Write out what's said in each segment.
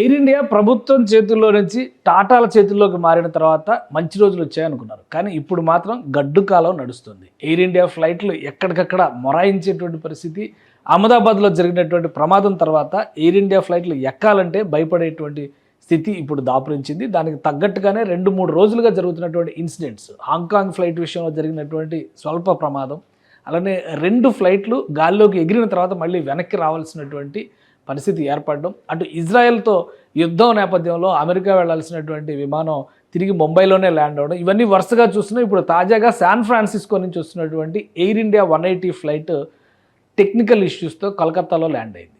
Air India ప్రభుత్వం చేతుల్లో నుంచి టాటాల చేతుల్లోకి మారిన తర్వాత మంచి రోజులు వచ్చాయనుకున్నారు. కానీ ఇప్పుడు మాత్రం గడ్డు కాలం నడుస్తుంది. ఎయిర్ ఇండియా ఫ్లైట్లు ఎక్కడికక్కడ మొరాయించేటువంటి పరిస్థితి. అహ్మదాబాద్లో జరిగినటువంటి ప్రమాదం తర్వాత ఎయిర్ ఇండియా ఫ్లైట్లు ఎక్కాలంటే భయపడేటువంటి స్థితి ఇప్పుడు దాపురించింది. దానికి తగ్గట్టుగానే 2-3 రోజులుగా జరుగుతున్నటువంటి ఇన్సిడెంట్స్, హాంకాంగ్ ఫ్లైట్ విషయంలో జరిగినటువంటి స్వల్ప ప్రమాదం, అలానే 2 ఫ్లైట్లు గాల్లోకి ఎగిరిన తర్వాత మళ్ళీ వెనక్కి రావాల్సినటువంటి పరిస్థితి ఏర్పడడం, అటు ఇజ్రాయెల్తో యుద్ధం నేపథ్యంలో అమెరికా వెళ్లాల్సినటువంటి విమానం తిరిగి ముంబైలోనే ల్యాండ్ అవ్వడం, ఇవన్నీ వరుసగా చూస్తున్నాం. ఇప్పుడు తాజాగా శాన్ ఫ్రాన్సిస్కో నుంచి వస్తున్నటువంటి ఎయిర్ ఇండియా 180 ఫ్లైట్ టెక్నికల్ ఇష్యూస్తో కలకత్తాలో ల్యాండ్ అయింది.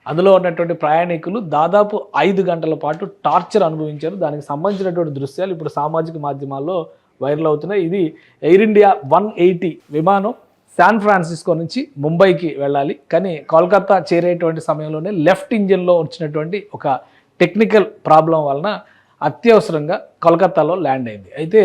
అందులో ఉన్నటువంటి ప్రయాణికులు దాదాపు 5 గంటల పాటు టార్చర్ అనుభవించారు. దానికి సంబంధించినటువంటి దృశ్యాలు ఇప్పుడు సామాజిక మాధ్యమాల్లో వైరల్ అవుతున్నాయి. ఇది ఎయిర్ ఇండియా 180 విమానం శాన్ ఫ్రాన్సిస్కో నుంచి ముంబైకి వెళ్ళాలి. కానీ కోల్కతా చేరేటువంటి సమయంలోనే లెఫ్ట్ ఇంజిన్లో వచ్చినటువంటి ఒక టెక్నికల్ ప్రాబ్లం వలన అత్యవసరంగా కోల్కతాలో ల్యాండ్ అయింది. అయితే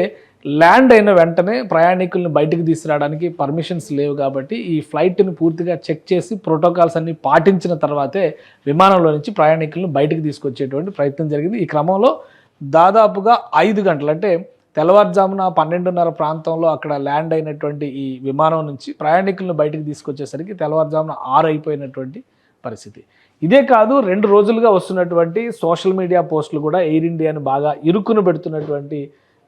ల్యాండ్ అయిన వెంటనే ప్రయాణికులను బయటకు తీసుకురావడానికి పర్మిషన్స్ లేవు కాబట్టి ఈ ఫ్లైట్ని పూర్తిగా చెక్ చేసి ప్రోటోకాల్స్ అన్ని పాటించిన తర్వాతే విమానంలో నుంచి ప్రయాణికులను బయటకు తీసుకొచ్చేటువంటి ప్రయత్నం జరిగింది. ఈ క్రమంలో దాదాపుగా 5 గంటలు, అంటే తెల్లవారుజామున 12:30 ప్రాంతంలో అక్కడ ల్యాండ్ అయినటువంటి ఈ విమానం నుంచి ప్రయాణికులను బయటకు తీసుకొచ్చేసరికి తెల్లవారుజామున 6 అయిపోయినటువంటి పరిస్థితి. ఇదే కాదు, 2 రోజులుగా వస్తున్నటువంటి సోషల్ మీడియా పోస్టులు కూడా ఎయిర్ ఇండియాను బాగా ఇరుక్కును పెడుతున్నటువంటి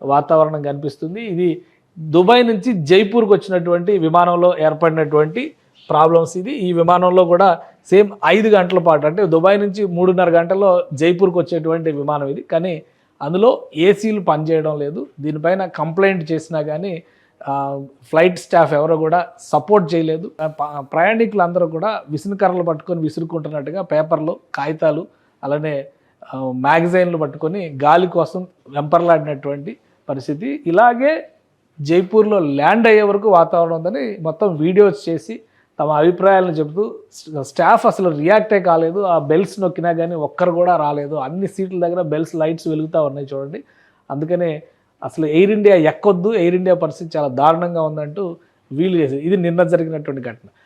వాతావరణం కనిపిస్తుంది. ఇది దుబాయ్ నుంచి జైపూర్కి వచ్చినటువంటి విమానంలో ఏర్పడినటువంటి ప్రాబ్లమ్స్ ఇది. ఈ విమానంలో కూడా సేమ్ 5 గంటల పాటు, అంటే దుబాయ్ నుంచి 3:30 గంటల్లో జైపూర్కి వచ్చేటువంటి విమానం ఇది. కానీ అందులో ఏసీలు పనిచేయడం లేదు. దీనిపైన కంప్లైంట్ చేసినా కానీ ఫ్లైట్ స్టాఫ్ ఎవరో కూడా సపోర్ట్ చేయలేదు. ప్రయాణికులందరూ కూడా విసునకర్రలు పట్టుకొని విసురుకుంటున్నట్టుగా పేపర్లు, కాగితాలు, అలానే మ్యాగజైన్లు పట్టుకొని గాలి కోసం వెంపర్లాడినటువంటి పరిస్థితి. ఇలాగే జైపూర్లో ల్యాండ్ అయ్యే వరకు వాతావరణం ఉందని మొత్తం వీడియోస్ చేసి తమ అభిప్రాయాలను చెబుతూ స్టాఫ్ అసలు రియాక్టే కాలేదు. ఆ బెల్స్ నొక్కినా కానీ ఒక్కరు కూడా రాలేదు. అన్ని సీట్ల దగ్గర బెల్స్, లైట్స్ వెలుగుతూ ఉన్నాయి చూడండి. అందుకనే అసలు ఎయిర్ ఇండియా ఎక్కొద్దు, ఎయిర్ ఇండియా పరిస్థితి చాలా దారుణంగా ఉందంటూ వీలు చేసేది. ఇది నిన్న జరిగినటువంటి ఘటన.